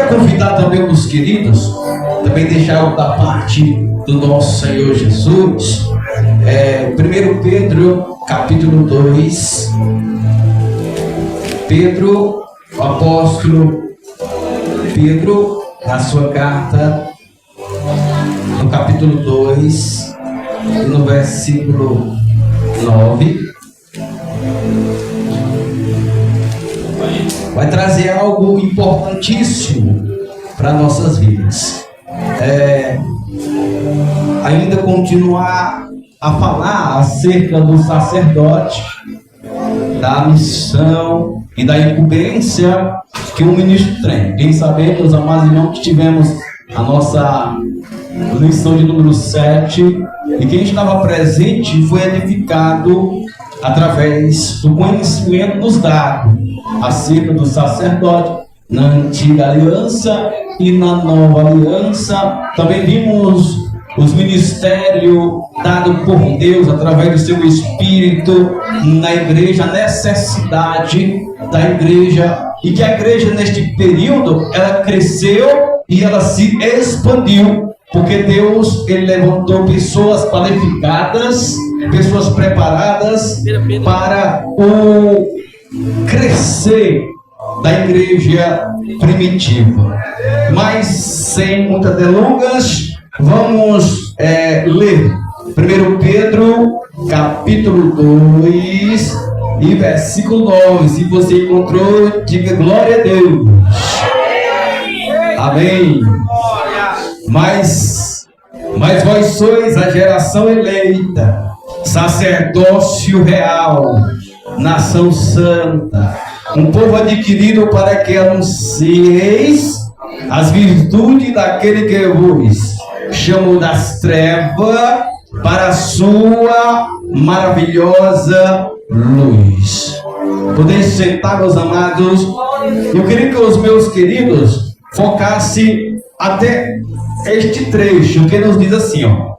quero convidar também os queridos, também deixar algo da parte do nosso Senhor Jesus. 1 Pedro, capítulo 2. Pedro, o apóstolo Pedro, na sua carta, no capítulo 2, no versículo 9, vai trazer algo importantíssimo para nossas vidas. Ainda continuar a falar acerca do sacerdote, da missão e da incumbência que o ministro tem. Bem sabemos, amados irmãos, que tivemos a nossa lição de número 7, e quem estava presente foi edificado através do conhecimento nos dado acerca do sacerdote na antiga aliança e na nova aliança. Também vimos os ministérios dados por Deus através do seu Espírito na igreja, a necessidade da igreja, e que a igreja neste período ela cresceu e ela se expandiu, porque Deus ele levantou pessoas qualificadas, pessoas preparadas para o crescer da igreja primitiva. Mas sem muitas delongas, vamos ler 1 Pedro capítulo 2 e versículo 9. Se você encontrou, diga glória a Deus. Amém. Mas vós sois a geração eleita, sacerdócio real, nação santa, um povo adquirido para que anuncieis as virtudes daquele que vos chamou das trevas para a sua maravilhosa luz. Podeis sentar, meus amados. Eu queria que os meus queridos focassem até este trecho, que nos diz assim, ó: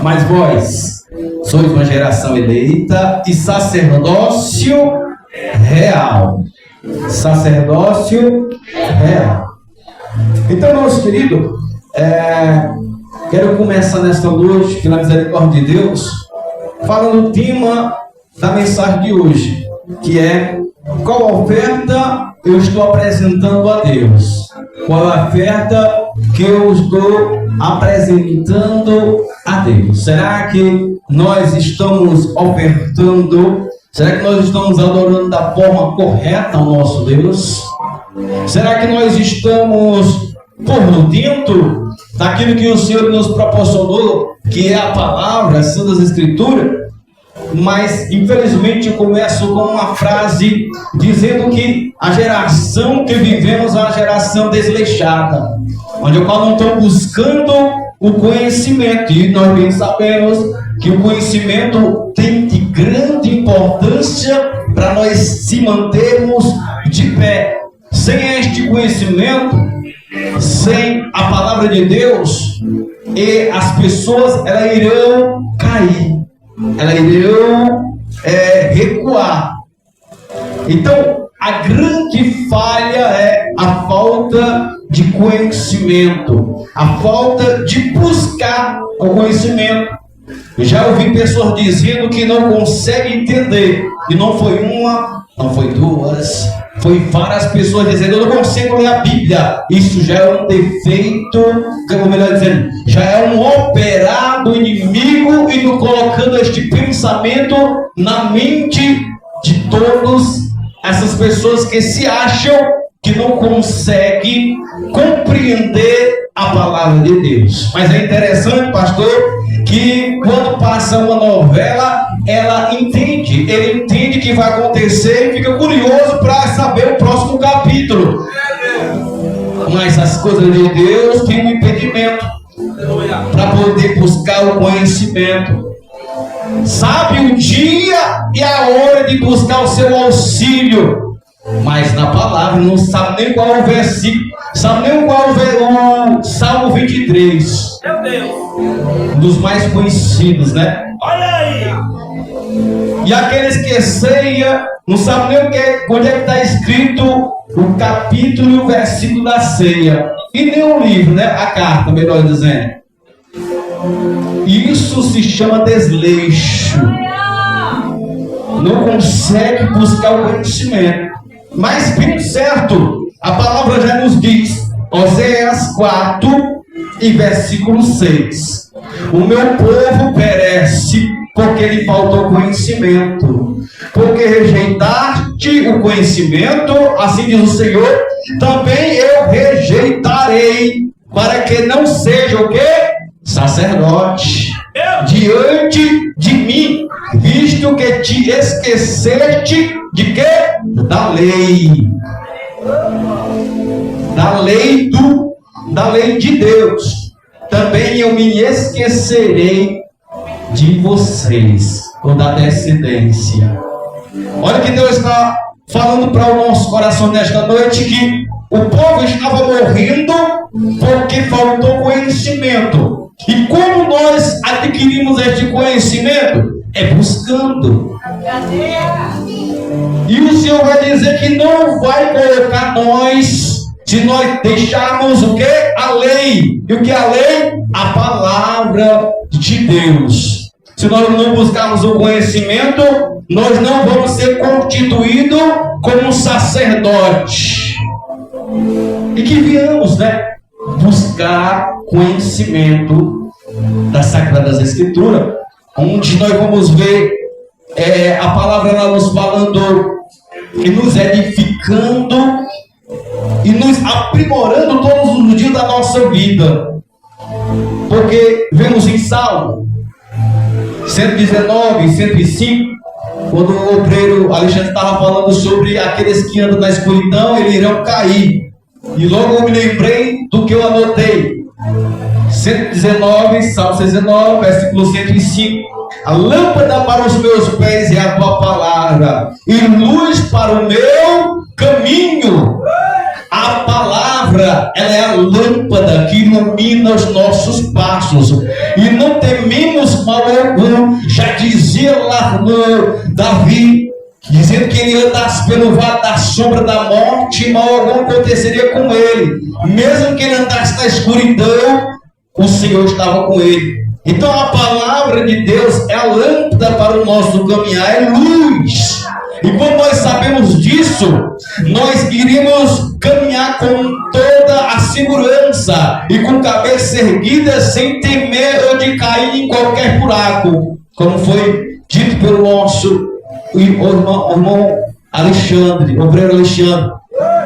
mas vós sois uma geração eleita e sacerdócio real. Sacerdócio real. Então, meus queridos, quero começar nesta noite, pela misericórdia de Deus, falando o tema da mensagem de hoje, que é: qual oferta eu estou apresentando a Deus? Qual a oferta que eu estou apresentando a Deus? Será que nós estamos ofertando? Será que nós estamos adorando da forma correta ao nosso Deus? Será que nós estamos por dentro daquilo que o Senhor nos proporcionou, que é a palavra, as Santas Escrituras? Mas, infelizmente, eu começo com uma frase dizendo que a geração que vivemos é uma geração desleixada, onde o qual não estão buscando o conhecimento. E nós bem sabemos que o conhecimento tem de grande importância para nós se mantermos de pé. Sem este conhecimento, sem a palavra de Deus, e as pessoas elas irão cair, elas irão recuar. Então, a grande falha é a falta de conhecimento, a falta de buscar o conhecimento. Eu já ouvi pessoas dizendo que não conseguem entender, e não foi uma, não foi duas, foi várias pessoas dizendo: eu não consigo ler a Bíblia. Isso já é um defeito, ou melhor dizendo, já é um operar do inimigo, e não colocando este pensamento na mente de todas essas pessoas que se acham que não conseguem compreender a palavra de Deus. Mas é interessante, pastor, que quando passa uma novela, ele entende que vai acontecer e fica curioso para saber o próximo capítulo. Mas as coisas de Deus têm um impedimento para poder buscar o conhecimento. Sabe o dia e a hora de buscar o seu auxílio, mas na palavra não sabe nem qual é o versículo, sabe nem qual é o Salmo 23. Meu Deus! Um dos mais conhecidos, né? Olha aí! E aqueles que ceia não sabem nem onde é que está escrito o capítulo e o versículo da ceia. E nem o livro, né? A carta, melhor dizendo. Isso se chama desleixo. Não consegue buscar o conhecimento. Mas bem certo, a palavra já nos diz, Oséias 4 e versículo 6. O meu povo perece porque lhe faltou conhecimento. Porque rejeitaste o conhecimento, assim diz o Senhor, também eu rejeitarei, para que não seja o quê? Sacerdote diante de mim, visto que te esqueceste de quê? Da lei. Da lei de Deus. Também eu me esquecerei de vocês, ou da descendência. Olha que Deus está falando para o nosso coração nesta noite, que o povo estava morrendo porque faltou conhecimento. E como nós adquirimos este conhecimento? É buscando. E o Senhor vai dizer que não vai colocar nós, se nós deixarmos o que? A lei. E o que é a lei? A palavra de Deus. Se nós não buscarmos o conhecimento, nós não vamos ser constituídos como um sacerdote. E que viemos, né? Buscar conhecimento das Sagradas Escrituras, onde nós vamos ver a palavra lá nos falando e nos edificando e nos aprimorando todos os dias da nossa vida. Porque vemos em Salmo 119, 105, quando o obreiro Alexandre estava falando sobre aqueles que andam na escuridão, eles irão cair. E logo eu me lembrei do que eu anotei. 119, Salmo 119, versículo 105. A lâmpada para os meus pés é a tua palavra, e luz para o meu caminho. A palavra, ela é a lâmpada que ilumina os nossos passos. E não tememos mal algum. Já dizia lá no Davi, dizendo que ele andasse pelo vale da sombra da morte, mal algum aconteceria com ele. Mesmo que ele andasse na escuridão, o Senhor estava com ele. Então a palavra de Deus é a lâmpada para o nosso caminhar, é luz. E quando nós sabemos disso, nós iremos caminhar com toda a segurança e com cabeça erguida, sem ter medo de cair em qualquer buraco, como foi dito pelo nosso irmão Alexandre, obreiro Alexandre,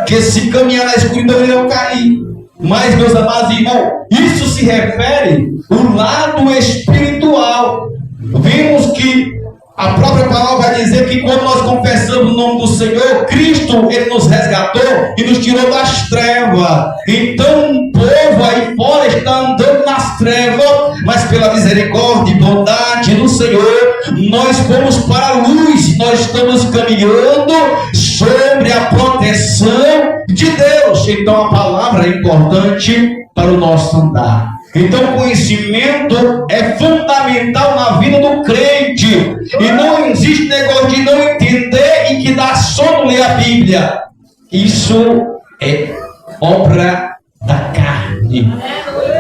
que se caminhar na escuridão ele não cair. Mas, meus amados irmãos, isso se refere ao lado espiritual. Vimos que a própria palavra vai dizer que quando nós confessamos o nome do Senhor, Cristo, Ele nos resgatou e nos tirou das trevas. Então o povo aí fora está andando nas trevas, mas pela misericórdia e bondade do Senhor, nós fomos para a luz. Nós estamos caminhando sobre a proteção de Deus. Então a palavra é importante para o nosso andar. Então o conhecimento é fundamental na vida do crente. E não existe negócio de não entender e que dá sono ler a Bíblia. Isso é obra da carne.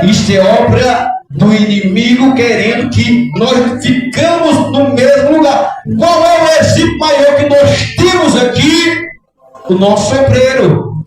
Isso é obra do inimigo querendo que nós ficamos no mesmo lugar. Qual é o exemplo maior que nós temos aqui? O nosso obreiro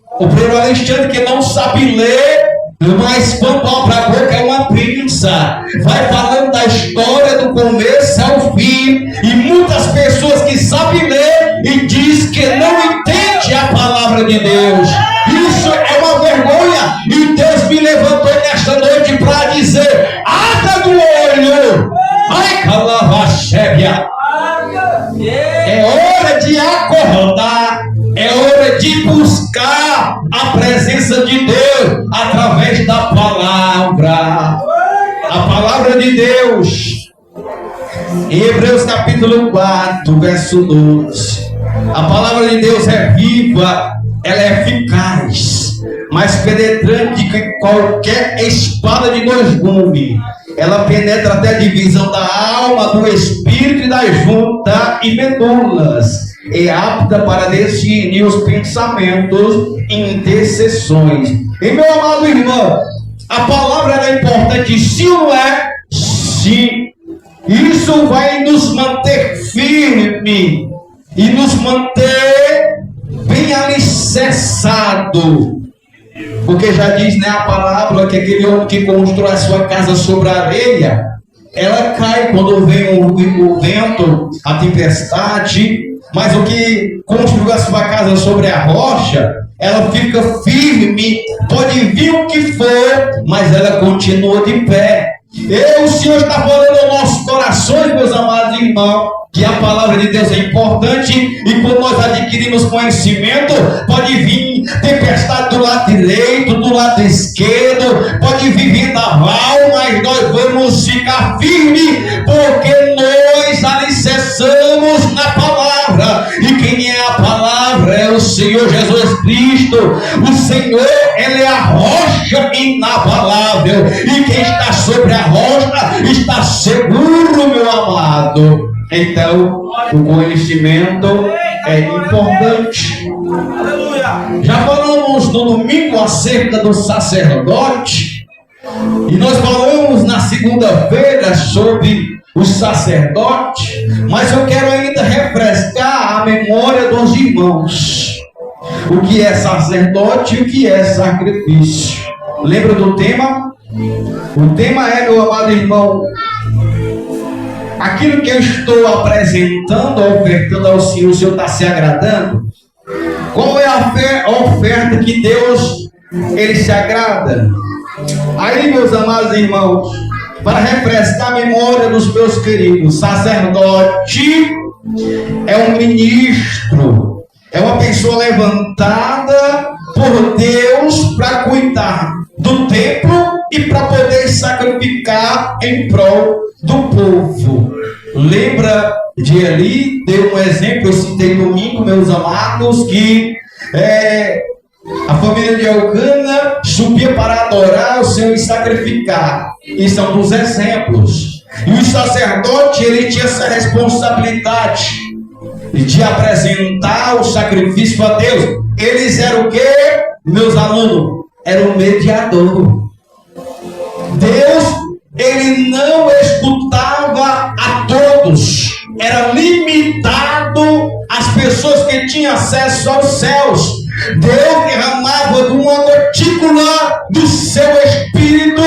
Alexandre, que não sabe ler, mas quando abre a boca é uma pinça. Vai falando da história do começo ao fim. E muitas pessoas que sabem ler e diz que não entende a palavra de Deus. Isso é uma vergonha. E Deus me levantou nesta noite para dizer: abra do olho. Ai, calavaxébia. É hora de acordar. É hora de buscar a presença de Deus através da palavra. A palavra de Deus. Em Hebreus capítulo 4, verso 12. A palavra de Deus é viva, ela é eficaz, mais penetrante que qualquer espada de dois gumes. Ela penetra até a divisão da alma, do espírito e das juntas e medulas. é apta para discernir os pensamentos e intercessões. E meu amado irmão, a palavra é importante, sim ou não é? Sim. Isso vai nos manter firme e nos manter bem alicerçado. Porque já diz, né, a palavra que aquele homem que constrói a sua casa sobre a areia, ela cai quando vem o vento, a tempestade, mas o que construiu a sua casa sobre a rocha, ela fica firme, pode vir o que for, mas ela continua de pé. E o Senhor está falando aos nossos corações, meus amados irmãos, que a palavra de Deus é importante, e quando nós adquirimos conhecimento, pode vir tempestade do lado direito, do lado esquerdo, pode vir vendaval, mas nós vamos ficar firmes, porque nós alicerçamos na palavra, e quem é a palavra é o Senhor Jesus Cristo. O Senhor, Ele é a rocha inabalável, e quem está sobre a rocha está seguro, meu amado. Então, o conhecimento é importante. Já falamos no domingo acerca do sacerdote, e nós falamos na segunda-feira sobre o sacerdote, mas eu quero ainda refrescar a memória dos irmãos. O que é sacerdote e o que é sacrifício? Lembra do tema? O tema é, meu amado irmão, aquilo que eu estou apresentando, ofertando ao Senhor, o Senhor está se agradando? Qual é a oferta que Deus, Ele se agrada? Aí, meus amados irmãos, para refrescar a memória dos meus queridos, sacerdote é um ministro, é uma pessoa levantada por Deus para cuidar do templo e para poder sacrificar em prol do povo. Lembra de Eli? Deu um exemplo, eu citei domingo, meus amados, que a família de Elcana subia para adorar o Senhor e sacrificar. Isso é um dos exemplos. E o sacerdote, ele tinha essa responsabilidade de apresentar o sacrifício a Deus. Eles eram o quê, meus alunos? Era o mediador. Deus, Ele não escutava a todos. Era limitado às pessoas que tinham acesso aos céus. Deus derramava de uma gotícula do seu Espírito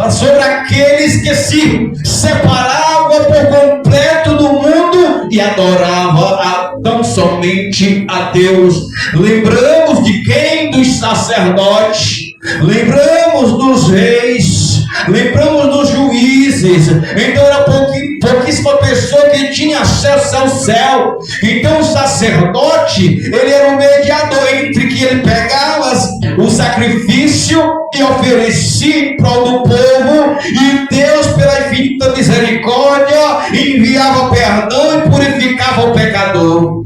sobre aqueles que se separavam por completo do mundo e adoravam tão somente a Deus. Lembramos de quem? Dos sacerdotes. Lembramos dos reis. Lembramos dos juízes. Então era pouquíssima pessoa que tinha acesso ao céu. Então o sacerdote, ele era o mediador entre que ele pegava o sacrifício e oferecia em prol do povo, e Deus, pela infinita misericórdia, enviava perdão e purificava o pecador.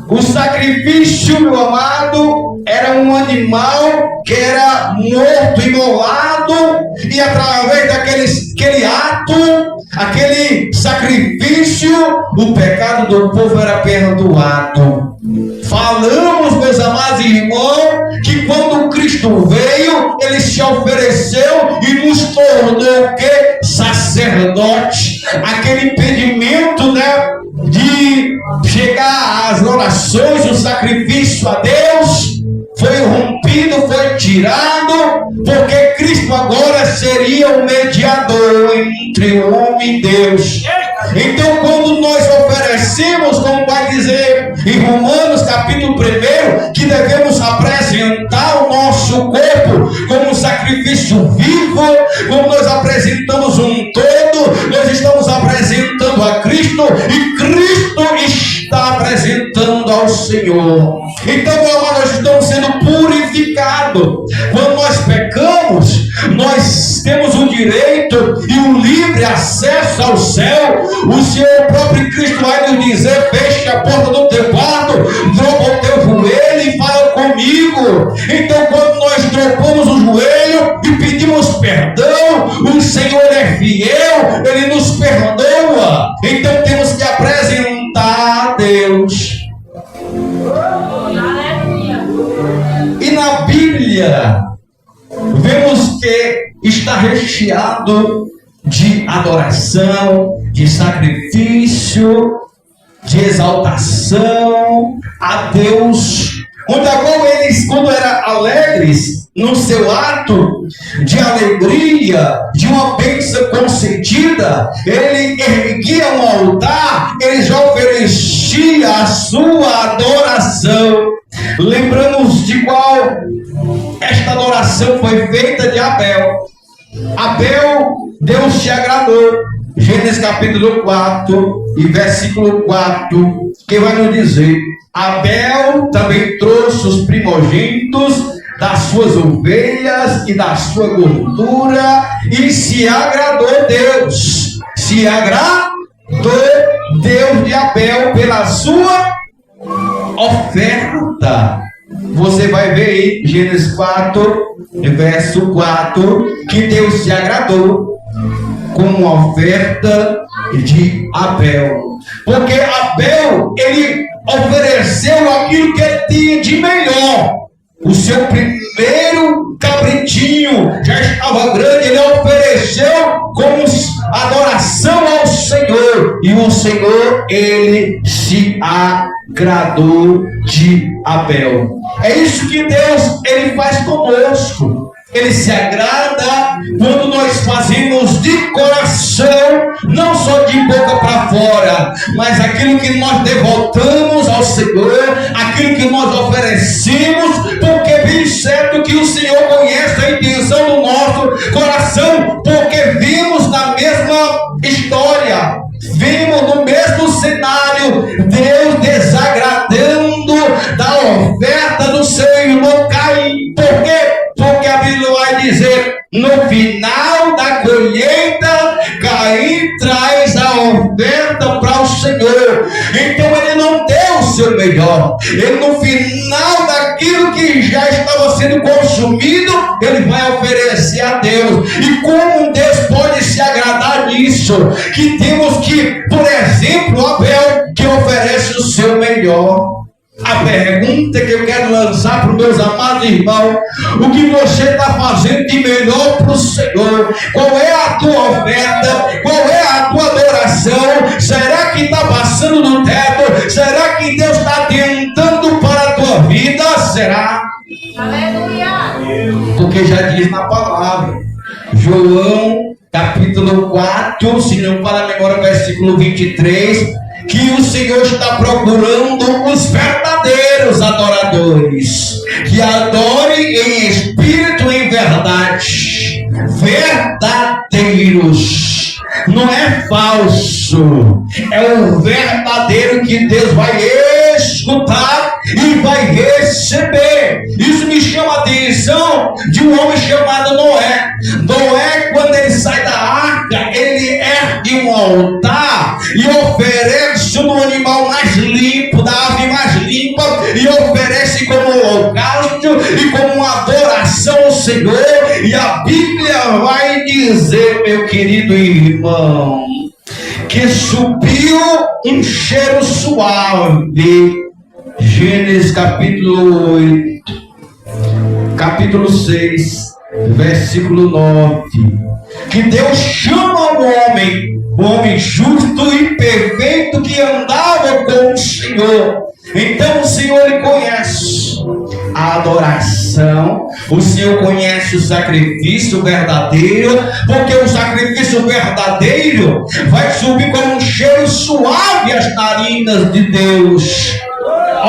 O sacrifício, meu amado, era um animal que era morto, imolado, e através daquele ato, aquele sacrifício, o pecado do povo era perdoado. Falamos, meus amados irmãos, que quando Cristo veio, Ele se ofereceu e nos tornou o quê? Sacerdote. Aquele impedimento, né, de chegar às orações, o sacrifício a Deus, foi rompido, foi tirado, porque Cristo agora seria o mediador entre o homem e Deus. Então, quando nós oferecemos, como vai dizer em Romanos capítulo 1, que devemos apresentar o nosso corpo como um sacrifício vivo, como nós apresentamos um todo, nós estamos apresentando a Cristo e Cristo está apresentando ao Senhor. Então, meu amado, nós estamos sendo purificados. Quando nós pecamos, nós temos o direito e o livre acesso ao céu. O Senhor próprio Cristo vai nos dizer: feche a porta do teu quarto, dropa o teu joelho e fala comigo. Então, quando nós dropamos o joelho e pedimos perdão, o Senhor é fiel, Ele nos perdoa. Então temos que apresentar a Deus dia, vemos que está recheado de adoração, de sacrifício, de exaltação a Deus. Onde eles, quando eram alegres no seu ato de alegria, de uma bênção concedida, ele erguia um altar, ele já oferecia a sua adoração. Lembramos de qual esta adoração foi feita de Abel. Abel, Deus se agradou. Gênesis capítulo 4 e versículo 4, que vai nos dizer: Abel também trouxe os primogênitos das suas ovelhas e da sua gordura, e se agradou Deus. Se agradou Deus de Abel pela sua oferta. Você vai ver aí, Gênesis 4, verso 4, que Deus se agradou com uma oferta de Abel. Porque Abel, ele ofereceu aquilo que ele tinha de melhor. O seu primeiro cabritinho já estava grande, ele ofereceu como adoração ao Senhor. E o Senhor, ele se agradou de Abel. É isso que Deus, ele faz conosco. Ele se agrada quando nós fazemos de coração, não só de boca para fora, mas aquilo que nós devotamos ao Senhor, aquilo que nós oferecemos, porque é bem certo que o Senhor conhece a intenção do nosso coração, porque vimos na mesma história, vimos no mesmo cenário, Deus desagradando da oferta do seu irmão Caim. Por quê? Porque a Bíblia vai dizer: no final da colheita, Caim traz a oferta para o Senhor. Então ele não deu o seu melhor. Ele, no final daquilo que já estava sendo consumido, ele vai oferecer a Deus. E como Deus pode se agradar disso? Que temos que, por exemplo, Abel, que oferece o seu melhor. A pergunta que eu quero lançar para os meus amados irmãos: o que você está fazendo de melhor para o Senhor? Qual é a tua oferta? Qual é a tua adoração? Será que está passando no teto? Será que Deus está atentando para a tua vida? Será? Aleluia! Porque já diz na palavra, João capítulo 4, se não para a memória, versículo 23, que o Senhor está procurando os verdadeiros adoradores, que adorem em espírito e em verdade. Verdadeiros, não é falso, é o verdadeiro que Deus vai escutar e vai receber. Isso me chama a atenção de um homem chamado Noé. Noé, quando ele sai da arca, ele ergue um altar e oferece um animal mais limpo, da ave mais limpa, e oferece como holocausto e como uma adoração ao Senhor. E a Bíblia vai dizer, meu querido irmão, que subiu um cheiro suave. Gênesis capítulo 8, capítulo 6, versículo 9, que Deus chama o homem justo e perfeito que andava com o Senhor. Então o Senhor, ele conhece a adoração, o Senhor conhece o sacrifício verdadeiro, porque o sacrifício verdadeiro vai subir como um cheiro suave às narinas de Deus.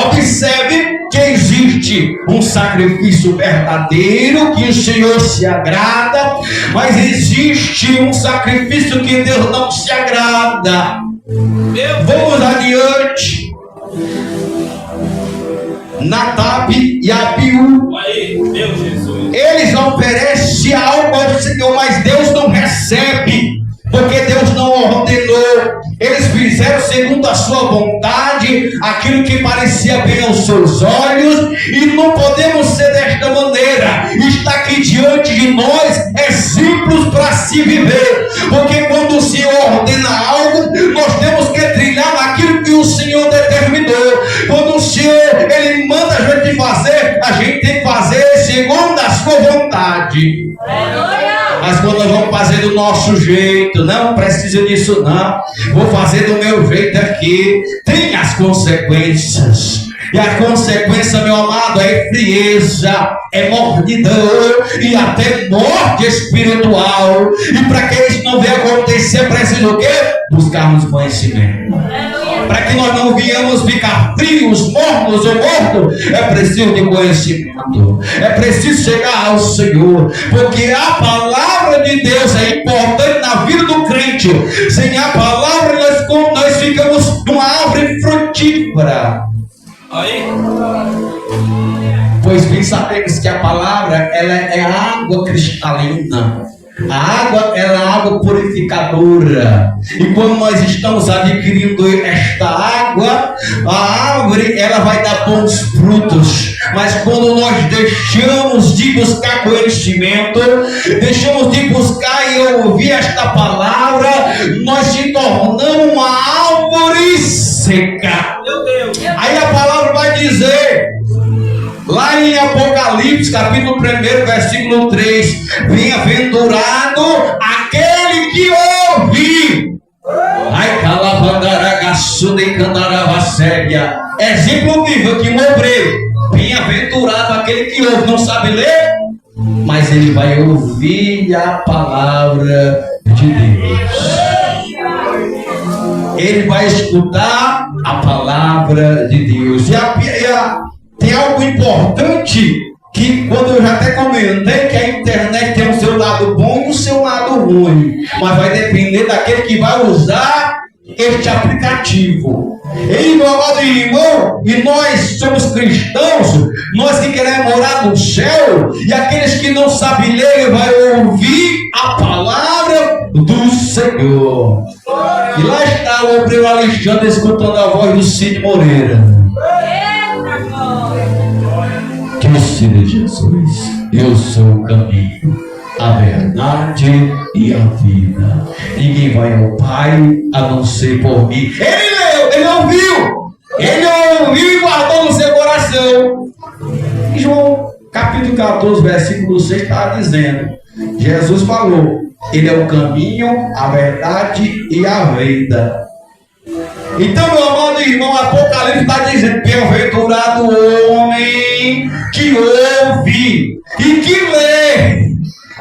Observe que existe um sacrifício verdadeiro que o Senhor se agrada, mas existe um sacrifício que Deus não se agrada. Vamos adiante. Nadab e Abiú, eles oferecem algo ao Senhor, mas Deus não recebe, porque Deus não ordenou. Eles fizeram segundo a sua vontade, aquilo que parecia bem aos seus olhos, e não podemos ser desta maneira. Está aqui diante de nós exemplos para se viver, porque quando o Senhor ordena algo, nós temos que trilhar naquilo que o Senhor determinou. Quando o Senhor, ele manda a gente fazer, a gente tem que fazer segundo a faz com vontade. Mas quando nós vamos fazer do nosso jeito, não precisa disso não, vou fazer do meu jeito aqui, tem as consequências. E a consequência, meu amado, é frieza, é mordidão e até morte espiritual. E para que isso não venha acontecer, é preciso o quê? Buscarmos conhecimento. Para que nós não venhamos ficar frios, mornos ou mortos, é preciso de conhecimento. É preciso chegar ao Senhor. Porque a palavra de Deus é importante na vida do crente. Sem a palavra, nós ficamos numa árvore frutífera. Aí. Pois bem sabemos que a palavra ela é água cristalina. A água ela é água purificadora. E quando nós estamos adquirindo esta água, a árvore ela vai dar bons frutos. Mas quando nós deixamos de buscar conhecimento, deixamos de buscar e ouvir esta palavra, nós se tornamos uma árvore seca. Aí a palavra vai dizer, lá em Apocalipse, capítulo 1, versículo 3, bem-aventurado aquele que ouve. Ai, calavandaragaçuda e candaravasséria. Exemplo vivo que obreiro. Bem-aventurado aquele que ouve, não sabe ler, mas ele vai ouvir a palavra de Deus. Ele vai escutar a palavra de Deus. Tem algo importante que, quando eu já até comentei, que a internet tem o seu lado bom e o seu lado ruim, mas vai depender daquele que vai usar este aplicativo. E meu amado irmão, e nós somos cristãos, nós que queremos morar no céu, e aqueles que não sabem ler, vai ouvir a palavra do Senhor. E lá está o obreiro Alexandre escutando a voz do Cid Moreira. Que o Senhor Jesus, eu sou o caminho, a verdade e a vida. Ninguém vai ao Pai a não ser por mim. Ele leu, ele ouviu e guardou no seu coração. E João capítulo 14, versículo 6 está dizendo, Jesus falou, ele é o caminho, a verdade e a vida. Então, meu amado irmão, Apocalipse está dizendo, bem-aventurado o homem que ouve e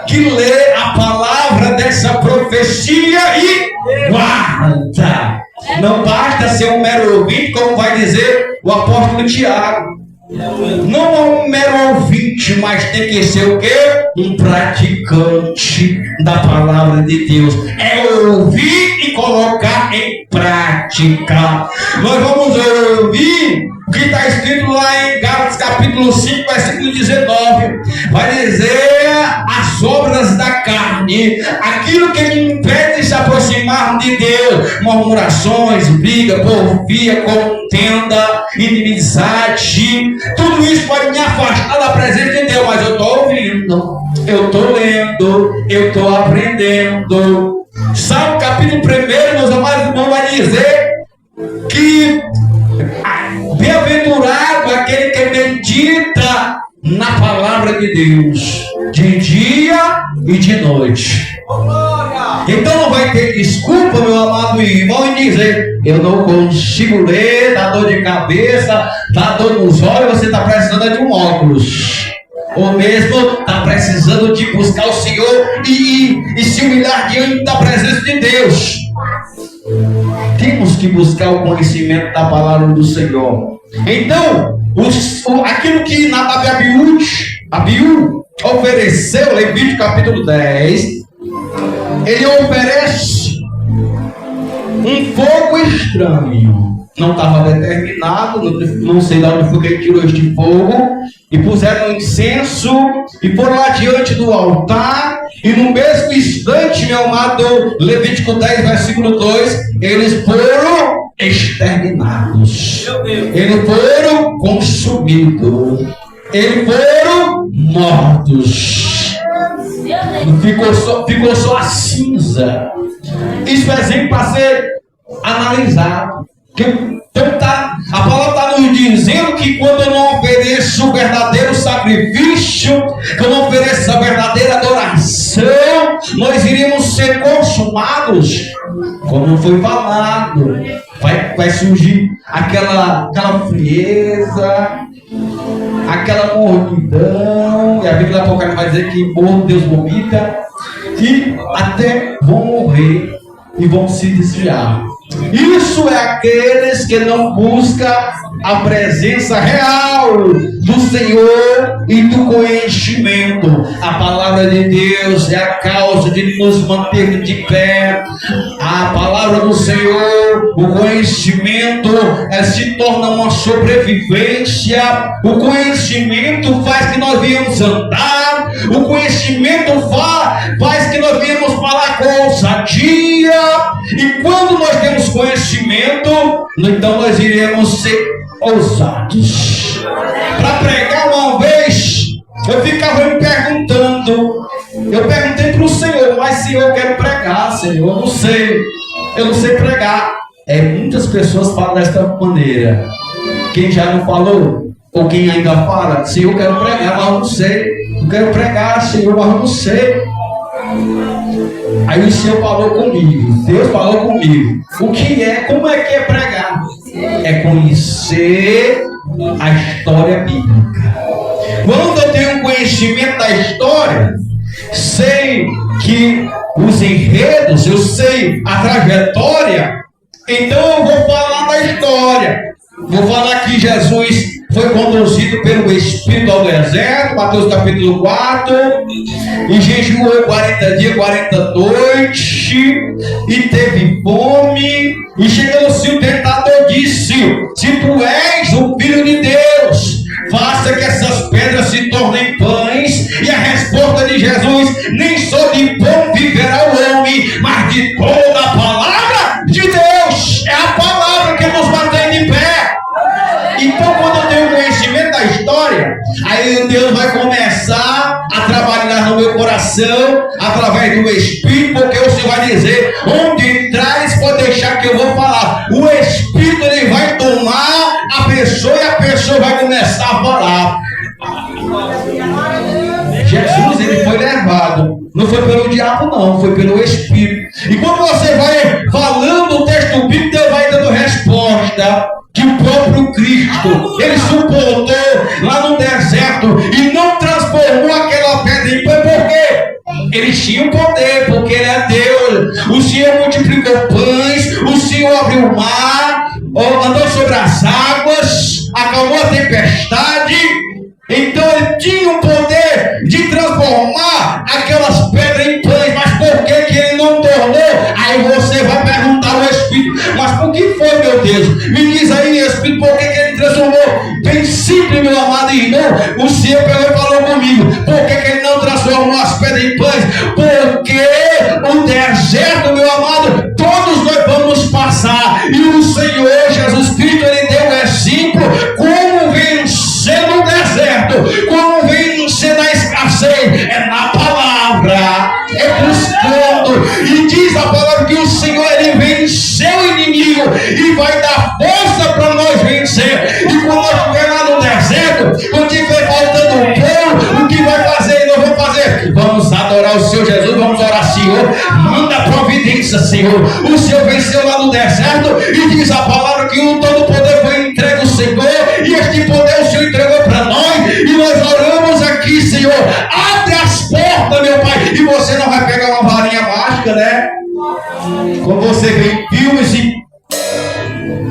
que lê a palavra dessa profecia e guarda. Não basta ser um mero ouvinte, como vai dizer o apóstolo Tiago. Não é um mero ouvinte, mas tem que ser o quê? Um praticante da palavra de Deus. É ouvir e colocar em prática. Nós vamos ouvir o que está escrito lá em Gálatas capítulo 5, versículo 19. Vai dizer as obras da carne, aquilo que impede de se aproximar de Deus: murmurações, briga, porfia, contenda, inimizade. Tudo isso pode me afastar da presença de Deus, mas eu estou ouvindo, eu estou lendo, eu estou aprendendo. Salmo capítulo 1, meus amados irmãos, vai dizer que bem-aventurado aquele que medita na palavra de Deus, de dia e de noite. Então não vai ter desculpa, meu amado irmão, em dizer, eu não consigo ler, dá dor de cabeça, dá dor nos olhos, você está precisando de um óculos. Ou mesmo está precisando de buscar o Senhor e se humilhar diante da presença de Deus. Temos que buscar o conhecimento da palavra do Senhor. Então, aquilo que Nadab e Abiú ofereceu, Levítico capítulo 10, ele oferece um fogo estranho. Não estava determinado, não sei de onde foi que ele tirou este fogo. E puseram incenso e foram lá diante do altar. E no mesmo instante, meu amado, Levítico 10, versículo 2, eles foram exterminados. Eles foram consumidos. Eles foram mortos. Ficou só a cinza. Isso é exemplo para ser analisado. Então a palavra está nos dizendo que quando eu não ofereço o verdadeiro sacrifício, quando ofereça a verdadeira adoração, nós iremos ser consumados, como foi falado. Vai surgir aquela frieza, aquela mornidão, e a Bíblia do Apocalipse vai dizer que morno Deus vomita, e até vão morrer e vão se desviar. Isso é aqueles que não buscam a presença real do Senhor e do conhecimento. A palavra de Deus é a causa de nos manter de pé. A palavra do Senhor, o conhecimento se torna uma sobrevivência. O conhecimento faz que nós viemos andar. O conhecimento faz que nós viemos falar com ousadia. E quando nós temos conhecimento, então nós iremos ser ousados. Para pregar uma vez, eu ficava me perguntando. Eu perguntei para o Senhor, mas Senhor, eu quero pregar, Senhor, eu não sei pregar. Muitas pessoas falam desta maneira. Quem já não falou, ou quem ainda fala, Senhor, eu quero pregar, mas eu não sei. Eu quero pregar, Senhor, mas eu não sei. Aí o Senhor falou comigo, Deus falou comigo. Como é que é pregar? É conhecer a história bíblica. Quando eu tenho conhecimento da história, sei que os enredos, eu sei a trajetória, então eu vou falar da história. Vou falar que Jesus foi conduzido pelo Espírito ao deserto, Mateus capítulo 4, e jejuou 40 dias, 40 noites, e teve fome, e chegando-se o tentador disse: se tu és o Filho de Deus, faça que essas pedras se tornem pães. E a resposta de Jesus: nem só de pão viverá o homem, mas de toda a palavra de Deus. É a palavra que nos mantém de pé. Então, quando eu tenho conhecimento da história, aí Deus vai começar a trabalhar no meu coração através do Espírito, porque o Senhor vai dizer onde traz, pode deixar que eu vou falar. O Espírito, ele vai tomar a pessoa e a pessoa vai começar a falar. Jesus, ele foi levado, não foi pelo diabo não, foi pelo Espírito. E quando você vai falando o texto bíblico, Deus vai dando resposta. Que o próprio Cristo, ele suportou lá no deserto e não transformou aquela pedra em pão, porque ele tinha o poder, porque ele é Deus. O Senhor multiplicou pães, o Senhor abriu o mar, andou sobre as águas, acalmou a tempestade. Então ele tinha o poder de transformar aquelas pedras em pães, mas por que ele não tornou? Aí você vai perguntar ao Espírito: mas por que foi, meu Deus? Me diz aí, Espírito, por que ele transformou? Bem simples, meu amado irmão. O Senhor falou comigo: por que ele não transformou as pedras em pães? Porque o deserto, meu amado, todos nós vamos passar, e o Senhor Jesus Cristo, ele deu um exemplo como vencer no deserto, como vencer na escassez. É na palavra, é buscando. E diz a palavra que o Senhor, ele venceu o inimigo e vai dar força para nós vencer. E quando nós estiver lá no deserto, quando estiver faltando um pão, o que vai fazer? Nós vamos fazer: vamos adorar o Senhor Jesus, vamos orar: Senhor, manda providência, Senhor. O Senhor venceu lá no deserto, e diz a palavra que o todo poder foi entregue ao Senhor, e este poder o Senhor entregou para nós, e nós oramos aqui: Senhor, abre as portas, meu Pai. E você não vai pegar uma varinha mágica, né? Quando você vê em filmes e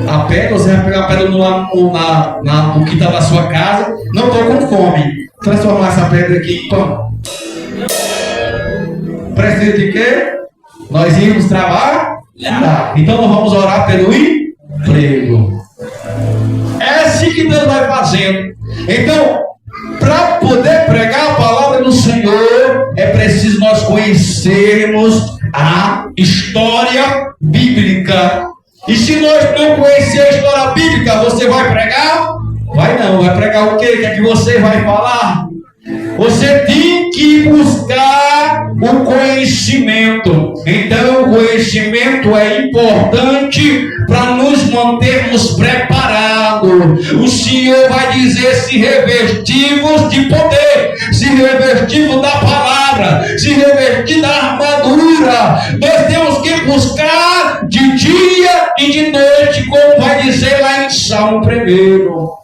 a pedra, você vai pegar a pedra no quintal da sua casa. Não estou com fome. Transformar essa pedra aqui em pão. Precisa de quê? Nós íamos trabalhar. Então nós vamos orar pelo emprego. É assim que Deus vai fazendo. Então, para poder pregar a palavra do Senhor, é preciso nós conhecermos a história bíblica. E se nós não conhecermos a história bíblica, você vai pregar? Vai não. Vai pregar o quê? O que é que você vai falar? Você tem que buscar o conhecimento. Então, o conhecimento é importante para nos mantermos preparados. O Senhor vai dizer: se revestivos de poder. se revestindo da palavra, se revestindo da armadura. Nós temos que buscar de dia e de noite, como vai dizer lá em Salmo 1.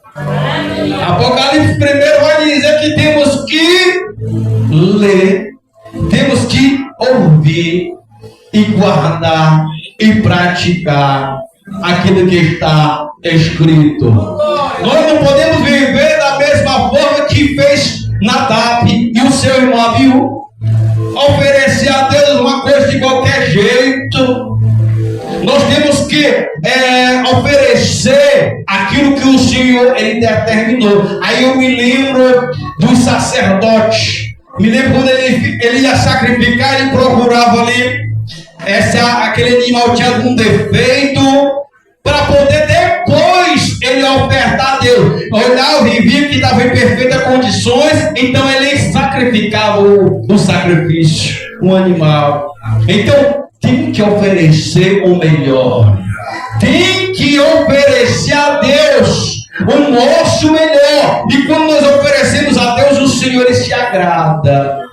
Apocalipse 1 vai dizer que temos que ler, temos que ouvir e guardar e praticar aquilo que está escrito. Nós não podemos viver da mesma forma que fez Nadab e o seu irmão Abiú, oferecer a Deus uma coisa de qualquer jeito. Nós temos que oferecer aquilo que o Senhor ele determinou. Aí eu me lembro dos sacerdotes. Me lembro quando ele ia sacrificar, ele procurava ali aquele animal tinha algum defeito, para poder depois ele ofertar a Deus. Olhava e via que estava em perfeitas condições, então ele sacrificava o sacrifício, um animal. Então tem que oferecer o melhor, tem que oferecer a Deus o nosso melhor. E quando nós oferecemos a Deus, o Senhor se agrada.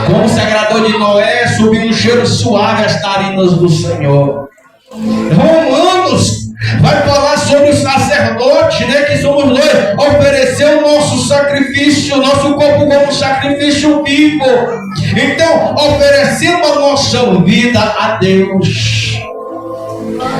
Como se agradou de Noé, subiu um cheiro suave às narinas do Senhor. Romanos vai falar sobre o sacerdote, né? Que somos nós, oferecer o nosso sacrifício, o nosso corpo como sacrifício vivo. Então, oferecendo a nossa vida a Deus.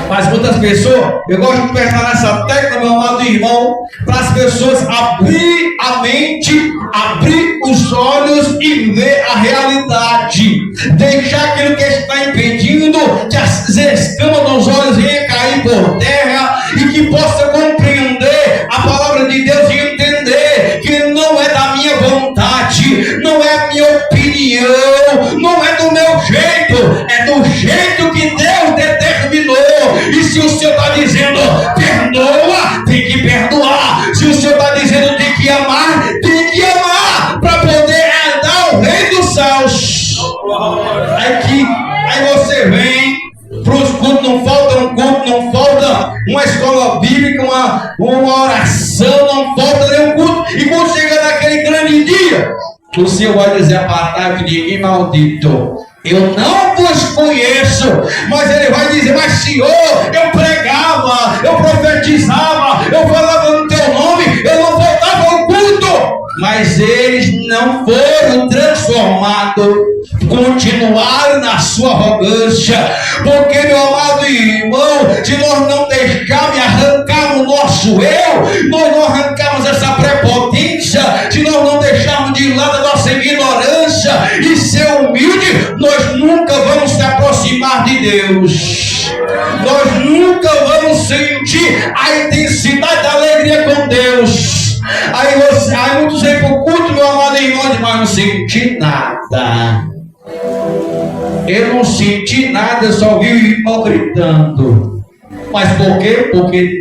Mas muitas pessoas, eu gosto de apertar nessa tecla, meu amado irmão, para as pessoas abrir a mente, abrir os olhos e ver a realidade. Deixar aquilo que está impedindo que as escamas dos olhos venham cair por terra e que possa compreender a palavra de Deus e entender que não é da minha vontade, não é a minha opinião, não é do meu jeito, é do jeito que Deus determinou. E se o Senhor está dizendo perdoa, tem que perdoar. Se o Senhor está dizendo tem que amar, tem que amar, para poder herdar o Rei dos Céus. Aí você vem para os cultos, não falta um culto, não falta uma escola bíblica, uma oração, não falta nenhum culto. E quando chega naquele grande dia, o Senhor vai dizer a palavra de maldito, eu não vos conheço. Mas ele vai dizer, mas Senhor, eu pregava, eu profetizava, eu falava no teu nome, eu não faltava ao culto. Mas eles não foram transformados, continuaram na sua arrogância. Porque, meu amado irmão, se nós não deixarmos arrancar o nosso eu, nós não arrancamos essa prepotência, se nós não deixarmos de lado a nossa ignorância e ser humilde, nós nunca vamos se aproximar de Deus. Nós nunca vamos sentir a intensidade da alegria com Deus. Aí muitos vêm para o culto, meu amado irmão, mas não senti nada. Eu não senti nada, eu só vi o irmão gritando. Mas por quê? Porque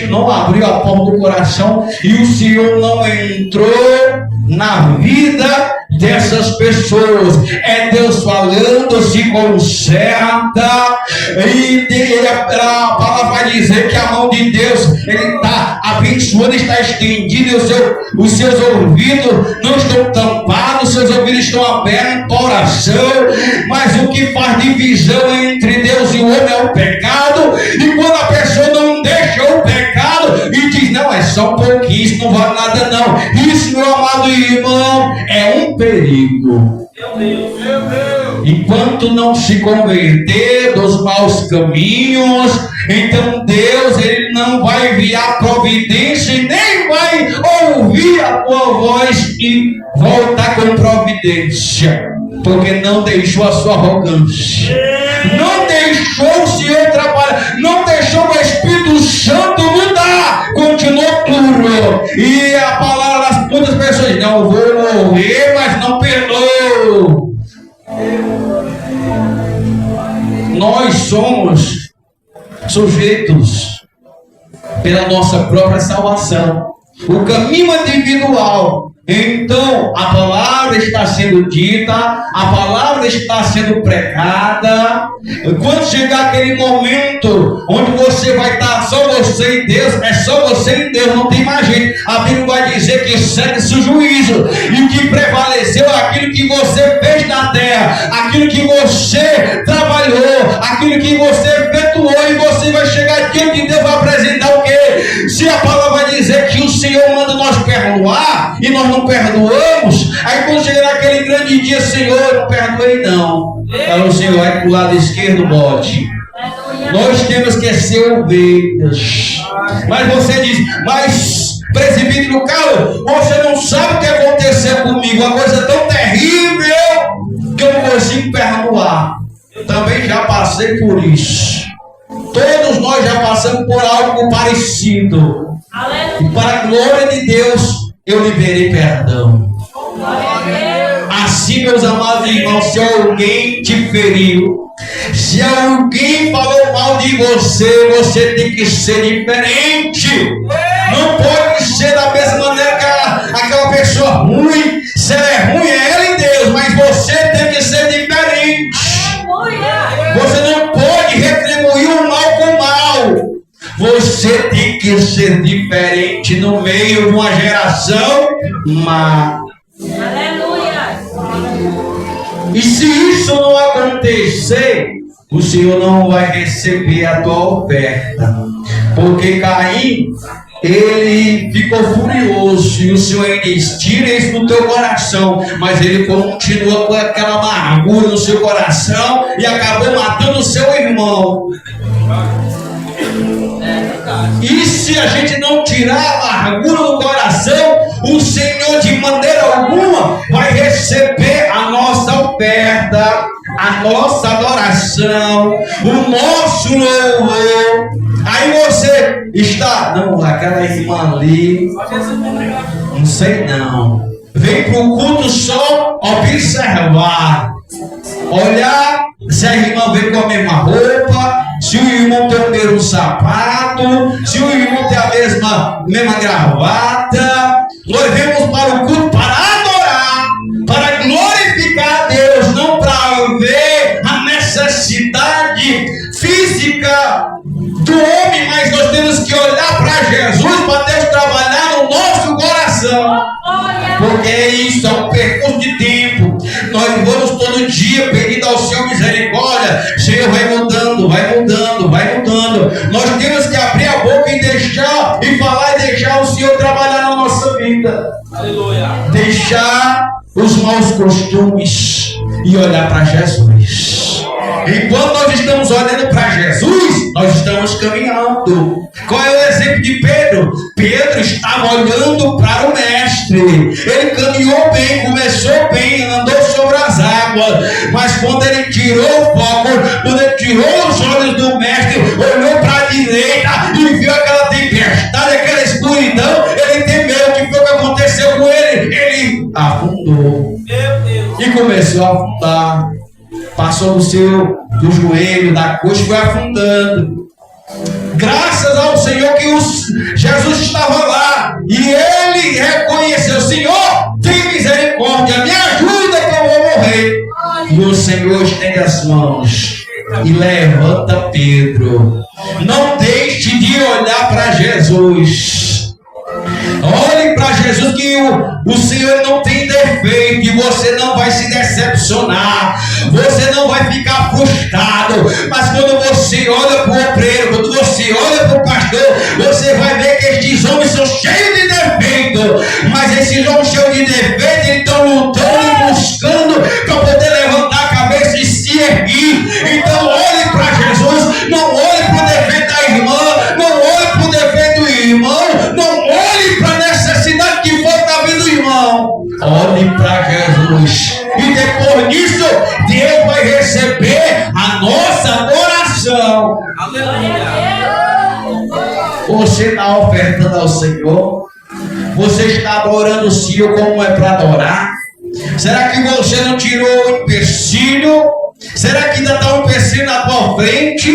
não abriu a porta do coração e o Senhor não entrou na vida dessas pessoas. É Deus falando, se conserta, e a palavra vai dizer que a mão de Deus ele está abençoando, está estendida, os seus ouvidos não estão tampados, os seus ouvidos estão abertos para oração. Mas o que faz divisão entre Deus e o homem é o pecado. E quando a pessoa não deixa o pecado e diz, não, é só um pouquinho, isso não vale nada não, isso, meu amado irmão, é um perigo. Meu Deus. Enquanto não se converter dos maus caminhos, então Deus ele não vai enviar providência e nem vai ouvir a tua voz e voltar com providência, porque não deixou a sua arrogância, não deixou o Senhor trabalhar, não deixou o Espírito Santo mudar, continuou duro. E a palavra das muitas pessoas, não vou morrer, mas não perdoou. Nós somos sujeitos pela nossa própria salvação. O caminho individual Então a palavra está sendo dita, a palavra está sendo pregada. Quando chegar aquele momento onde você vai estar só você e Deus, é só você e Deus, não tem mais jeito. A Bíblia vai dizer que segue-se o juízo, e o que prevaleceu é aquilo que você fez na terra, aquilo que você trabalhou, aquilo que você efetuou, e você vai chegar aquilo que Deus vai apresentar o quê? Se a palavra vai dizer que o Senhor manda nós perdoar e nós não perdoamos, aí quando chegar naquele grande dia, Senhor, eu não perdoei não, aí o Senhor vai para o lado esquerdo, bote. Nós temos que ser ovelhas. Mas você diz, mas presbítero Carlos, você não sabe o que aconteceu comigo, uma coisa tão terrível que eu não consigo perdoar. Eu também já passei por isso. Todos nós já passamos por algo parecido. E para a glória de Deus, eu liberei perdão. Assim, meus amados irmãos, se alguém te feriu, se alguém falou mal de você, você tem que ser diferente. Não pode ser da mesma maneira que aquela pessoa ruim. Se ela é ruim, é ela e Deus, mas você tem que ser diferente. Você não pode retribuir o mal com o mal. Você tem que ser diferente no meio de uma geração má. Aleluia! E se isso não acontecer, o Senhor não vai receber a tua oferta. Porque Caim, ele ficou furioso, e o Senhor diz, tira isso do teu coração, mas ele continua com aquela amargura no seu coração e acabou matando o seu irmão. E se a gente não tirar a amargura do coração, o Senhor de maneira alguma vai receber a nossa oferta, a nossa adoração, o nosso louvor. Aí você está, não, aquela irmã ali, não sei não, vem para o culto só observar, olhar se a irmã vem com a mesma roupa, se o irmão tem o mesmo sapato, se o irmão tem a mesma gravata. Nós vemos para o culto para adorar, para glorificar a Deus, não para ver a necessidade física do homem, mas nós temos que olhar para Jesus, para Deus trabalhar no nosso coração. Porque isso é um percurso de tempo. Nós vamos todo dia pedindo ao Senhor misericórdia. O Senhor vai mudando, vai mudando, vai mudando. Nós temos que abrir a boca e deixar, e falar e deixar o Senhor trabalhar na nossa vida. Aleluia. Deixar os maus costumes e olhar para Jesus. Enquanto nós estamos olhando para Jesus, nós estamos caminhando. Qual é o exemplo de Pedro? Pedro estava olhando para o Mestre. Ele caminhou bem, começou bem, andou sobre as águas. Mas quando ele tirou o foco, quando ele tirou os olhos do Mestre, olhou para a direita e viu aquela tempestade, aquela escuridão, ele temeu. O que foi que aconteceu com ele? Ele afundou. E começou a afundar. Passou do joelho, da coxa, foi afundando. Graças ao Senhor que Jesus estava lá. E ele reconheceu: Senhor, tem misericórdia, me ajuda que eu vou morrer. E o Senhor estende as mãos e levanta Pedro. Não deixe de olhar para Jesus. Olhe para Jesus, que o Senhor não tem defeito, e você não vai se decepcionar, você não vai ficar frustrado. Mas quando você olha para o obreiro, quando você olha para o pastor, você vai ver que estes homens são cheios de defeito. Mas esses homens cheios de defeito, eles estão lutando e buscando para poder levantar a cabeça e se erguer. Então olhe para Jesus, não olhe para o defeito da irmã, não olhe para o defeito do irmão, não olhe para a necessidade que for da vida do irmão. Olhe para Jesus. E depois disso, Deus vai receber a nossa adoração. Você está ofertando ao Senhor? Você está adorando o Senhor como é para adorar? Será que você não tirou o empecilho? Será que ainda está um empecilho na tua frente?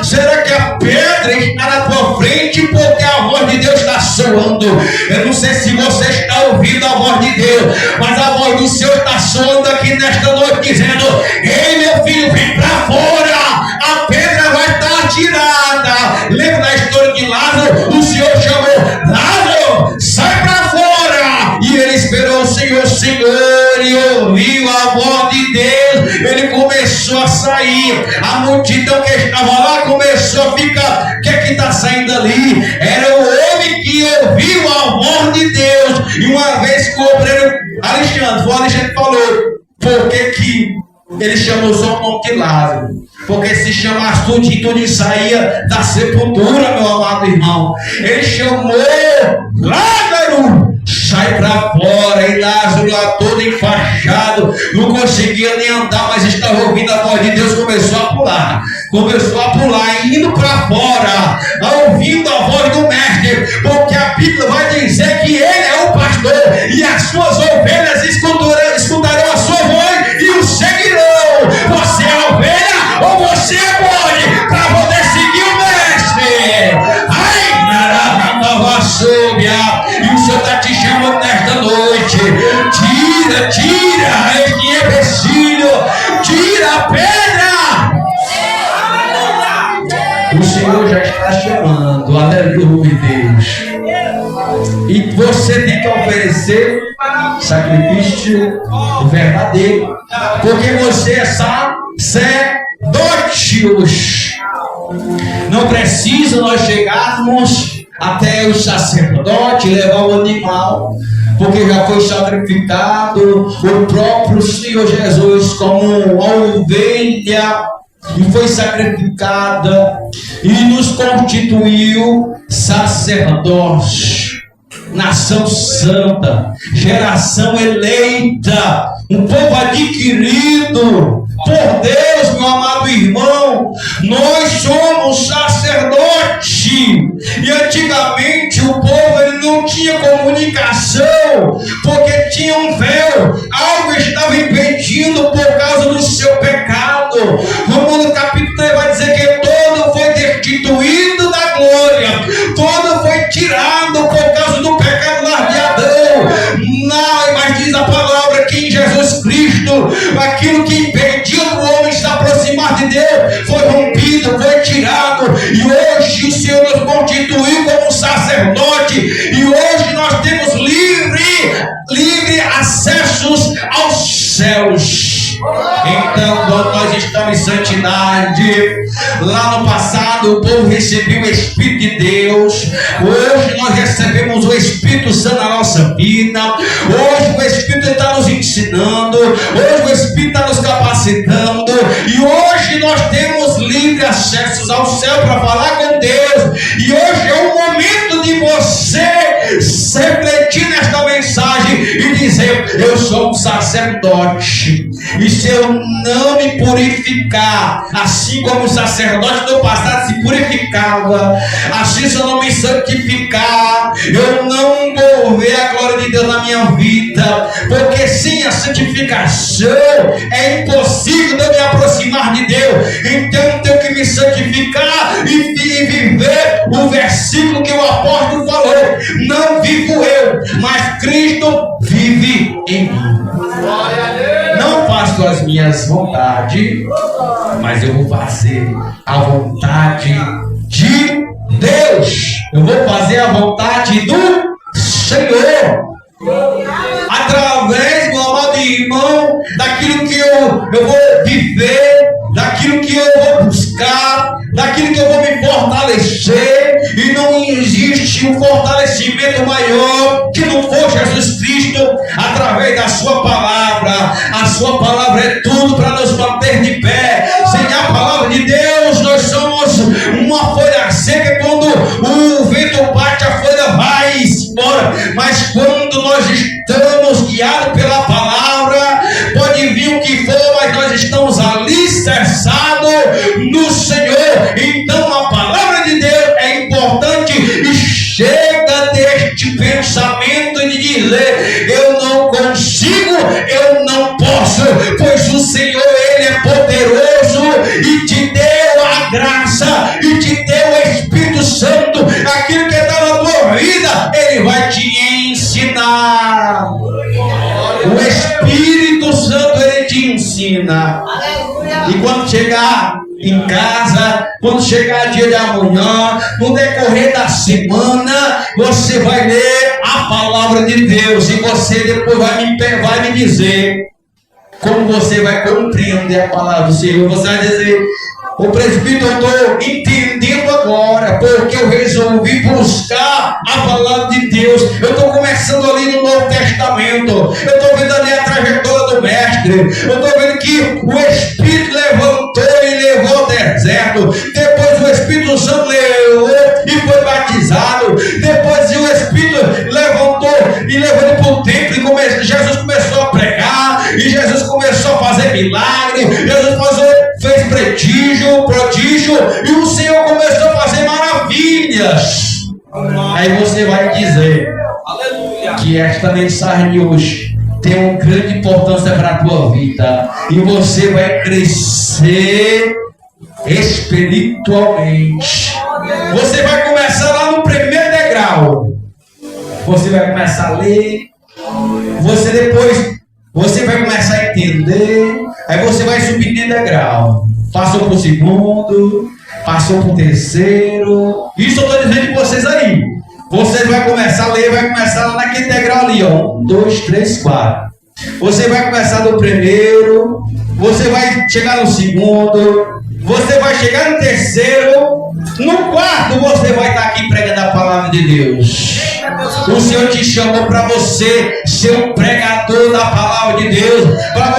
Será que a pedra está na tua frente porque a voz de Deus está soando. Eu não sei se você está ouvindo a voz de Deus, mas a voz do Senhor está soando aqui nesta noite, dizendo: ei, meu filho, vem para fora, a pedra vai estar tirada. Lembra da história de Lázaro? O Senhor chamou: Lázaro, sai para fora. E ele esperou o Senhor, e ouviu a voz de Deus. Ele começou a sair. A multidão que estava lá começou a ficar: o que é que está saindo ali? Era o homem que ouviu a voz de Deus. E uma vez que o obreiro Alexandre falou: por que ele chamou só o nome de Lázaro? Porque se chamasse tudo saía da sepultura, meu amado irmão. Ele chamou: Lázaro, sai para fora. E Lázaro lá todo enfaixado, não conseguia nem andar, mas estava ouvindo a voz de Deus. Começou a pular, indo para fora, ouvindo a voz do mestre, porque a Bíblia vai dizer que ele é o pastor e as suas ovelhas escutarão a sua voz e o seguirão. Você é ovelha ou você é bode para poder seguir o mestre? Ai, narava súbia. E o Senhor está te chamando nesta noite. Tira este empecilho, tira a pedra. O Senhor já está chamando, aleluia, Deus. E você tem que oferecer sacrifício verdadeiro, porque você é sacerdote. Não precisa nós chegarmos até o sacerdote levar o animal, porque já foi sacrificado o próprio Senhor Jesus como uma ovelha, e foi sacrificada e nos constituiu sacerdotes, nação santa, geração eleita, um povo adquirido por Deus, meu amado irmão. Nós somos sacerdote. E antigamente o povo ele não tinha comunicação, porque tinha um véu, algo estava impedindo por causa do seu pecado. Romanos capítulo 3 vai dizer que todo foi destituído da glória, todo foi tirado por causa do pecado lá de Adão. Mas diz a palavra que em Jesus Cristo aquilo que impedia o homem se aproximar de Deus foi rompido, foi tirado, e hoje o Senhor nos constituiu como sacerdote, e hoje nós temos livre acessos aos céus. Então, quando nós estamos em santidade, lá no passado o povo recebeu o Espírito de Deus. Hoje nós recebemos o Espírito Santo na nossa vida. Hoje o Espírito está nos ensinando. Hoje o Espírito está nos capacitando. E hoje nós temos livre acesso ao céu para falar com Deus. E hoje é o momento de você refletir nesta mensagem e dizer: eu sou um sacerdote. E se eu não me purificar, assim como o sacerdote do passado se purificava, assim se eu não me santificar, eu não vou ver a glória de Deus na minha vida, porque sem a santificação é impossível de eu me aproximar de Deus. Então eu tenho que me santificar e viver o versículo que o apóstolo falou: não vivo eu, mas Cristo vive em mim. Não faço as minhas vontades, mas eu vou fazer a vontade de Deus. Eu vou fazer a vontade do Senhor. Através, meu amado irmão, daquilo que eu vou viver, daquilo que eu vou buscar, daquilo que eu vou me fortalecer. E não existe um fortalecimento maior que não for Jesus Cristo, através da sua palavra. A sua palavra é tudo para nos manter de pé. Sem a palavra de Deus, nós somos uma folha seca. Quando o vento bate, a folha vai embora. Mas quando nós estamos guiados pela palavra, pode vir o que for, mas nós estamos alicerçados no Senhor. Então a palavra de Deus é importante, e chega deste pensamento de dizer: eu não consigo, eu não posso, pois o Senhor, Ele é poderoso Santo ele te ensina. E quando chegar em casa, quando chegar dia de amanhã, no decorrer da semana, você vai ler a palavra de Deus e você depois vai me dizer como você vai compreender a palavra do Senhor. Você vai dizer: o presbítero, eu estou entendendo agora, porque eu resolvi buscar a palavra de Deus. Eu estou começando ali no Novo Testamento, eu estou vendo ali a trajetória do mestre, eu estou vendo que o Espírito levantou e levou ao deserto, depois o Espírito Santo levou e foi batizado, depois o Espírito levantou e levou ele para o templo, e Jesus começou a pregar, e Jesus começou a fazer milagre, Jesus fez prodígio, e o Senhor começou a fazer maravilhas. Aí você vai dizer que esta mensagem de hoje tem uma grande importância para a tua vida, e você vai crescer espiritualmente. Você vai começar lá no primeiro degrau, você vai começar a ler, você vai começar a entender, aí você vai subir de degrau. Passou para o segundo, passou para o terceiro. Isso eu estou dizendo de vocês aí. Você vai começar a ler, vai começar lá naquele degrau ali, ó. 1, 2, 3, 4. Você vai começar do primeiro, você vai chegar no segundo, você vai chegar no terceiro, no quarto você vai estar aqui pregando a palavra de Deus. O Senhor te chamou para você ser um pregador da palavra de Deus, para